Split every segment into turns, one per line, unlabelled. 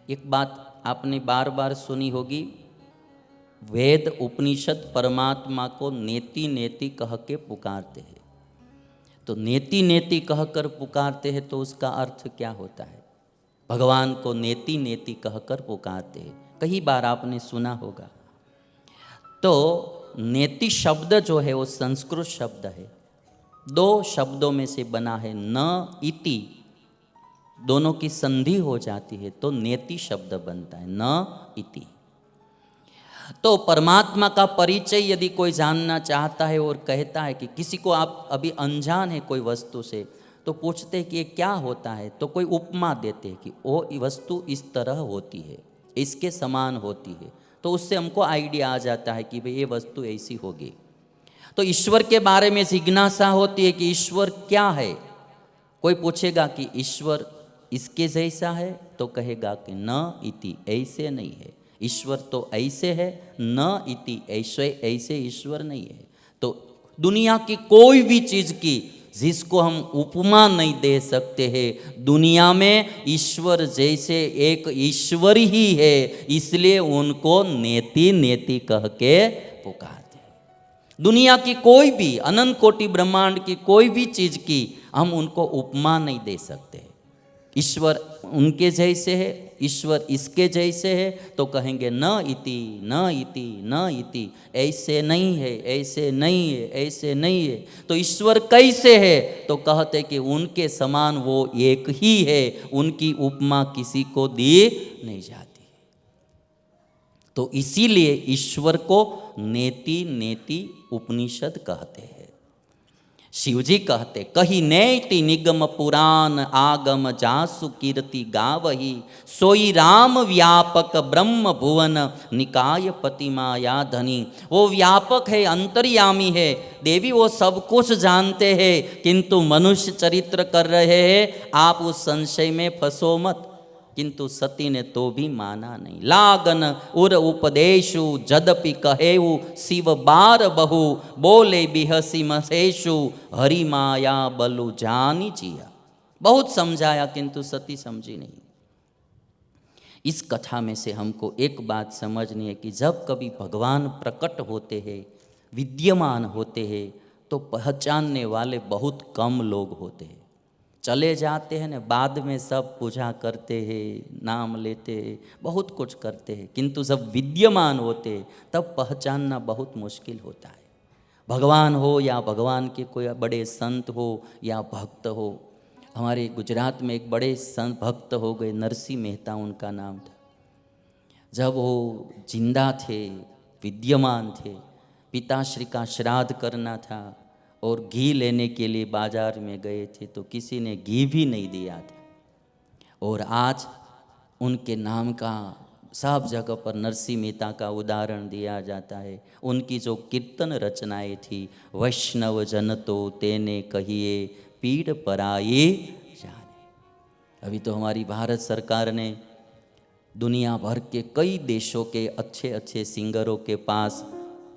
एक बात आपने बार बार सुनी होगी, वेद उपनिषद परमात्मा को नेति नेति कह के पुकारते हैं। तो नेति नेति कहकर पुकारते हैं तो उसका अर्थ क्या होता है? भगवान को नेति नेति कहकर पुकारते हैं, कई बार आपने सुना होगा। तो नेति शब्द जो है वो संस्कृत शब्द है, दो शब्दों में से बना है, न इति, दोनों की संधि हो जाती है तो नेति शब्द बनता है, न इति। तो परमात्मा का परिचय यदि कोई जानना चाहता है और कहता है कि किसी को आप अभी अनजान है कोई वस्तु से, तो पूछते हैं कि ये क्या होता है, तो कोई उपमा देते हैं कि वो वस्तु इस तरह होती है, इसके समान होती है, तो उससे हमको आइडिया आ जाता है कि भाई ये वस्तु ऐसी होगी। तो ईश्वर के बारे में जिज्ञासा होती है कि ईश्वर क्या है। कोई पूछेगा कि ईश्वर इसके जैसा है, तो कहेगा कि न इति, ऐसे नहीं है, ईश्वर तो ऐसे है, न इति, ऐसे ऐसे ईश्वर नहीं है। तो दुनिया की कोई भी चीज की जिसको हम उपमा नहीं दे सकते हैं, दुनिया में ईश्वर जैसे एक ईश्वर ही है, इसलिए उनको नेति नेति कह के पुकारते हैं। दुनिया की कोई भी अनंत कोटि ब्रह्मांड की कोई भी चीज की हम उनको उपमा नहीं दे सकते। ईश्वर उनके जैसे है, ईश्वर इसके जैसे है, तो कहेंगे न इति, न इति, न इति, ऐसे नहीं है, ऐसे नहीं है, ऐसे नहीं है। तो ईश्वर कैसे है, तो कहते कि उनके समान वो एक ही है, उनकी उपमा किसी को दी नहीं जाती। तो इसीलिए ईश्वर को नेति नेति उपनिषद कहते हैं। शिवजी कहते, कही नेति निगम पुराण आगम जासु कीर्ति गावही, सोई राम व्यापक ब्रह्म भुवन निकाय पति माया धनी। वो व्यापक है, अंतर्यामी है, देवी वो सब कुछ जानते हैं, किंतु मनुष्य चरित्र कर रहे हैं, आप उस संशय में फंसो मत। किंतु सती ने तो भी माना नहीं। लागन उर उपदेशु जदपि कहेऊ, शिव बार बहु बोले बिहसी मसेशु, हरि माया बलु जानी जिया। बहुत समझाया किंतु सती समझी नहीं। इस कथा में से हमको एक बात समझनी है कि जब कभी भगवान प्रकट होते हैं, विद्यमान होते हैं, तो पहचानने वाले बहुत कम लोग होते हैं। चले जाते हैं ना, बाद में सब पूजा करते हैं, नाम लेते हैं, बहुत कुछ करते हैं, किंतु जब विद्यमान होते हैं तब पहचानना बहुत मुश्किल होता है। भगवान हो या भगवान के कोई बड़े संत हो या भक्त हो। हमारे गुजरात में एक बड़े संत भक्त हो गए, नरसिंह मेहता उनका नाम था। जब वो जिंदा थे, विद्यमान थे, पिताश्री का श्राद्ध करना था और घी लेने के लिए बाजार में गए थे, तो किसी ने घी भी नहीं दिया था। और आज उनके नाम का सब जगह पर नरसिंह मेहता का उदाहरण दिया जाता है। उनकी जो कीर्तन रचनाएं थी, वैष्णव जन तो तेने कहिए पीड़ पराये जाने। अभी तो हमारी भारत सरकार ने दुनिया भर के कई देशों के अच्छे अच्छे सिंगरों के पास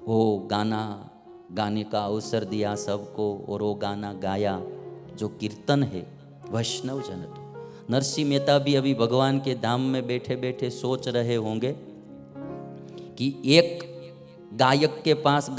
वो गाने का अवसर दिया सबको, और वो गाना गाया जो कीर्तन है, वैष्णव जन तो। नरसिंह मेहता भी अभी भगवान के धाम में बैठे बैठे सोच रहे होंगे कि एक गायक के पास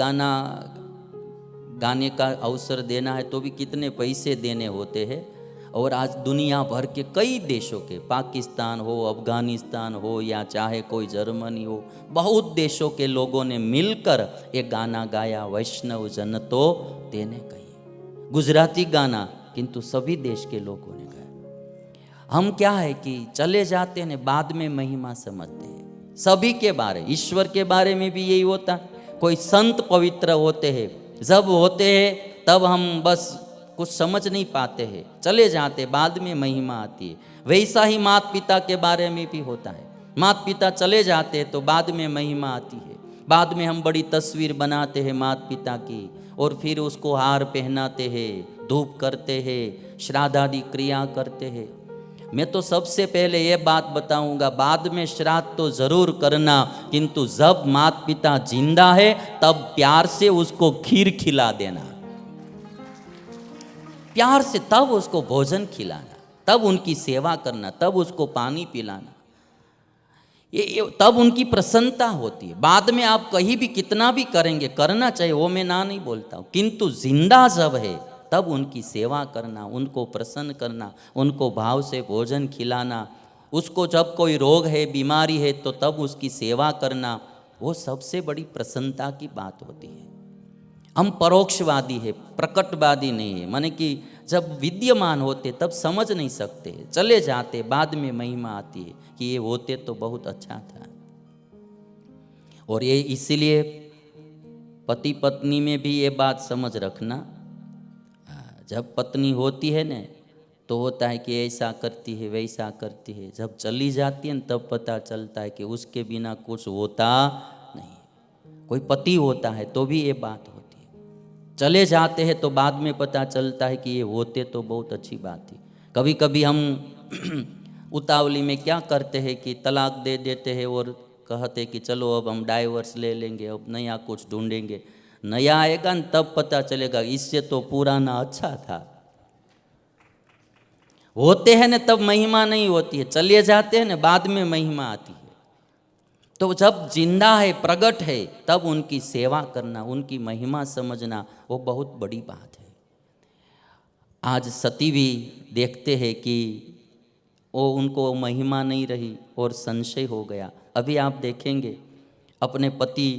गाने का अवसर देना है तो भी कितने पैसे देने होते हैं। और आज दुनिया भर के कई देशों के, पाकिस्तान हो, अफगानिस्तान हो, या चाहे कोई जर्मनी हो, बहुत देशों के लोगों ने मिलकर एक गाना गाया, वैष्णव जन तो तेने कहिए। गुजराती गाना, किंतु सभी देश के लोगों ने गाया। हम क्या है कि चले जाते हैं, बाद में महिमा समझते हैं। सभी के बारे, ईश्वर के बारे में भी यही होता है। कोई संत पवित्र होते हैं, जब होते हैं तब हम बस कुछ समझ नहीं पाते हैं, चले जाते, बाद में महिमा आती है। वैसा ही माता पिता के बारे में भी होता है। माता पिता चले जाते हैं तो बाद में महिमा आती है। बाद में हम बड़ी तस्वीर बनाते हैं माता पिता की, और फिर उसको हार पहनाते हैं, धूप करते हैं, श्राद्ध आदि क्रिया करते हैं। मैं तो सबसे पहले ये बात बताऊंगा, बाद में श्राद्ध तो जरूर करना, किंतु जब माता पिता जिंदा है तब प्यार से उसको खीर खिला देना, प्यार से तब उसको भोजन खिलाना, तब उनकी सेवा करना, तब उसको पानी पिलाना। ये तब उनकी प्रसन्नता होती है। बाद में आप कहीं भी कितना भी करेंगे, करना चाहिए, वो मैं ना नहीं बोलता हूँ, किंतु जिंदा जब है तब उनकी सेवा करना, उनको प्रसन्न करना, उनको भाव से भोजन खिलाना, उसको जब कोई रोग है, बीमारी है, तो तब उसकी सेवा करना, वो सबसे बड़ी प्रसन्नता की बात होती है। हम परोक्षवादी है, प्रकटवादी नहीं है। माने कि जब विद्यमान होते तब समझ नहीं सकते, चले जाते, बाद में महिमा आती है कि ये होते तो बहुत अच्छा था। और ये इसीलिए पति पत्नी में भी ये बात समझ रखना, जब पत्नी होती है न तो होता है कि ऐसा करती है, वैसा करती है, जब चली जाती है न तब पता चलता है कि उसके बिना कुछ होता नहीं। कोई पति होता है तो भी ये बात होती है, चले जाते हैं तो बाद में पता चलता है कि ये होते तो बहुत अच्छी बात थी। कभी कभी हम उतावली में क्या करते हैं कि तलाक दे देते हैं और कहते कि चलो अब हम डाइवर्स ले लेंगे, अब नया कुछ ढूंढेंगे। नया आएगा न तब पता चलेगा इससे तो पुराना अच्छा था। होते हैं न तब महिमा नहीं होती है, चले जाते हैं न बाद में महिमा आती है। तो जब जिंदा है, प्रगट है, तब उनकी सेवा करना, उनकी महिमा समझना, वो बहुत बड़ी बात है। आज सती भी देखते हैं कि वो उनको महिमा नहीं रही और संशय हो गया। अभी आप देखेंगे अपने पति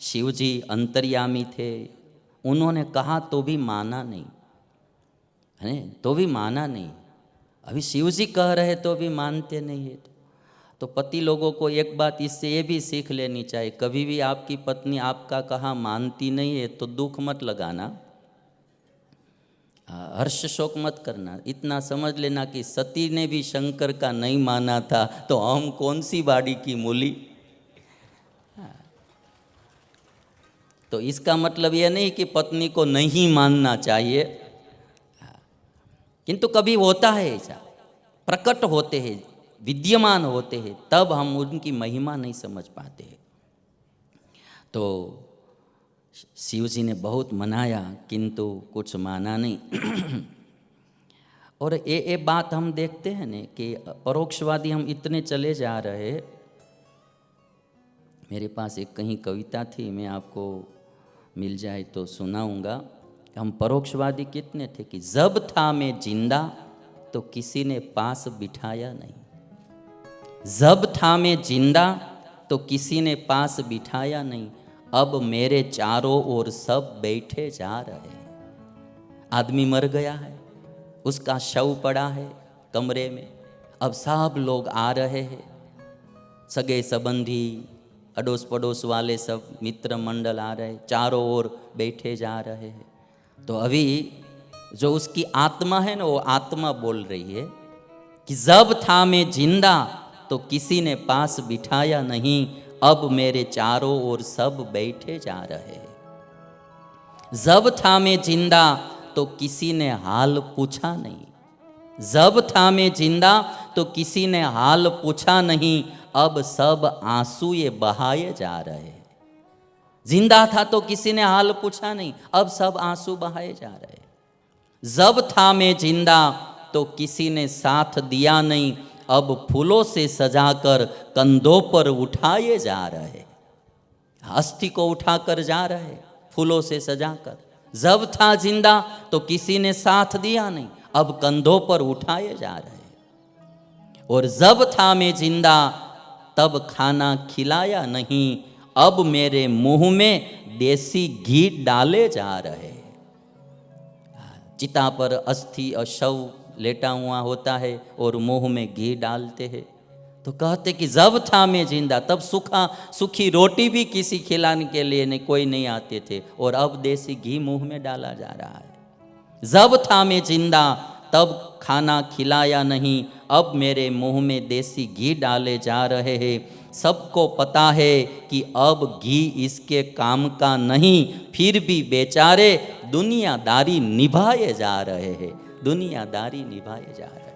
शिवजी अंतर्यामी थे, उन्होंने कहा तो भी माना नहीं है, तो भी माना नहीं। अभी शिवजी कह रहे तो भी मानते नहीं है। तो पति लोगों को एक बात इससे ये भी सीख लेनी चाहिए, कभी भी आपकी पत्नी आपका कहा मानती नहीं है तो दुख मत लगाना, हर्ष शोक मत करना। इतना समझ लेना कि सती ने भी शंकर का नहीं माना था तो हम कौन सी बाड़ी की मूली। तो इसका मतलब यह नहीं कि पत्नी को नहीं मानना चाहिए, किंतु कभी होता है ऐसा, प्रकट होते हैं, विद्यमान होते हैं, तब हम उनकी महिमा नहीं समझ पाते हैं। तो शिव जी ने बहुत मनाया किंतु कुछ माना नहीं। और ये बात हम देखते हैं न कि परोक्षवादी हम इतने चले जा रहे। मेरे पास एक कहीं कविता थी, मैं आपको मिल जाए तो सुनाऊंगा। हम परोक्षवादी कितने थे कि जब था मैं जिंदा तो किसी ने पास बिठाया नहीं, जब था मैं जिंदा तो किसी ने पास बिठाया नहीं, अब मेरे चारों ओर सब बैठे जा रहे हैं। आदमी मर गया है, उसका शव पड़ा है कमरे में, अब सब लोग आ रहे हैं, सगे संबंधी, अड़ोस पड़ोस वाले सब मित्र मंडल आ रहे, चारों ओर बैठे जा रहे हैं। तो अभी जो उसकी आत्मा है ना, वो आत्मा बोल रही है कि जब था मैं जिंदा तो किसी ने पास बिठाया नहीं, अब मेरे चारों ओर सब बैठे जा रहे हैं। जब था मैं जिंदा तो किसी ने हाल पूछा नहीं, जब था मैं जिंदा तो किसी ने हाल पूछा नहीं, अब सब आंसू ये बहाए जा रहे हैं। जिंदा था तो किसी ने हाल पूछा नहीं, अब सब आंसू बहाए जा रहे हैं। जब था मैं जिंदा तो किसी ने साथ दिया नहीं, अब फूलों से सजाकर कंधों पर उठाए जा रहे, अस्थि को उठाकर जा रहे फूलों से सजाकर। जब था जिंदा तो किसी ने साथ दिया नहीं, अब कंधों पर उठाए जा रहे। और जब था मैं जिंदा तब खाना खिलाया नहीं, अब मेरे मुंह में देसी घी डाले जा रहे। चिता पर अस्थि और शव लेटा हुआ होता है और मुंह में घी डालते हैं। तो कहते कि जब था मैं जिंदा तब सूखी रोटी भी किसी खिलाने के लिए कोई नहीं आते थे, और अब देसी घी मुंह में डाला जा रहा है। जब था मैं जिंदा तब खाना खिलाया नहीं, अब मेरे मुंह में देसी घी डाले जा रहे हैं। सबको पता है कि अब घी इसके काम का नहीं, फिर भी बेचारे दुनियादारी निभाए जा रहे हैं, दुनियादारी निभाए जा रहे हैं।